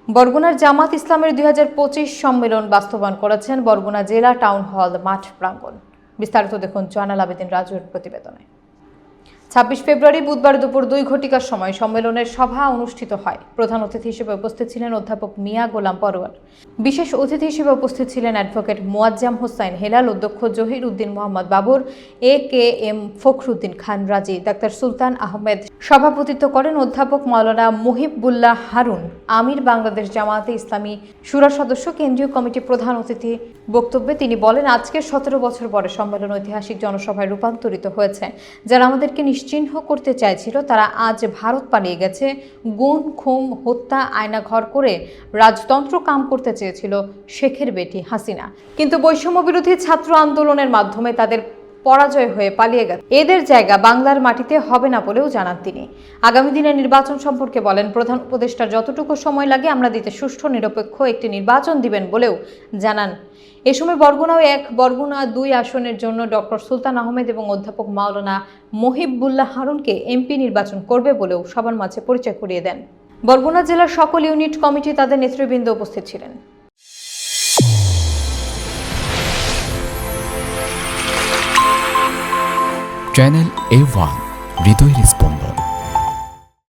বরগুনার জামাত ইসলামের 2025 সম্মেলন বাস্তবায়ন করেছেন বরগুনা জেলা টাউন হল মাঠ প্রাঙ্গণ। বিস্তারিত দেখুন জয়নাল আবেদিন রাজুর প্রতিবেদনে। 26 ফেব্রুয়ারি বুধবার দুপুর 2 ঘটিকার সময় সম্মেলনের সভা অনুষ্ঠিত হয়। প্রধান অতিথি হিসেবে উপস্থিত ছিলেন অধ্যাপক মিয়া গোলাম পরোয়ার। বিশেষ অতিথি হিসেবে উপস্থিত ছিলেন অ্যাডভোকেট মোয়াজ্জাম হোসাইন হেলাল, অধ্যক্ষ জহির উদ্দিন মোহাম্মদ বাবর, AKM ফখরুদ্দিন খান রাজি, ডাক্তার সুলতান আহমেদ। সভাপতিত্ব করেন অধ্যাপক মাওলানা মুহিবুল্লাহ হারুন, আমির বাংলাদেশ জামায়াতে ইসলামী শুরা সদস্য, কেন্দ্রীয় কমিটি প্রধান অতিথি। বক্তব্যে তিনি বলেন, আজকের 17 বছর পরে সম্মেলন ঐতিহাসিক জনসভায় রূপান্তরিত হয়েছে। যারা আমাদেরকে নিশ্চিহ্ন করতে চাইছিল তারা আজ ভারত পালিয়ে গেছে। গুম, খুন, হত্যা, আয়না ঘর করে রাজতন্ত্র কাম করতে চেয়েছিল শেখের বেটি হাসিনা, কিন্তু বৈষম্য বিরোধী ছাত্র আন্দোলনের মাধ্যমে তাদের পরাজয় হয়ে পালিয়ে গেছে। এদের জায়গা বাংলার মাটিতে হবে না বলেও জানান তিনি। আগামী দিনের নির্বাচন সম্পর্কে বলেন, প্রধান উপদেষ্টার যতটুকু সময় লাগে আমরা দিতে সুষ্ঠু নিরপেক্ষ একটি নির্বাচন দিবেন বলেও জানান। এ সময় বরগুনা 1, বরগুনা 2 আসনের জন্য ডক্টর সুলতান আহমেদ এবং অধ্যাপক মাওলানা মুহিবুল্লাহ হারুনকে এমপি নির্বাচন করবে বলেও সবার মাঝে পরিচয় করিয়ে দেন। বরগুনা জেলার সকল ইউনিট কমিটি তাদের নেতৃবৃন্দ উপস্থিত ছিলেন। চ্যানেল A1 হৃদয়ের স্পন্দন।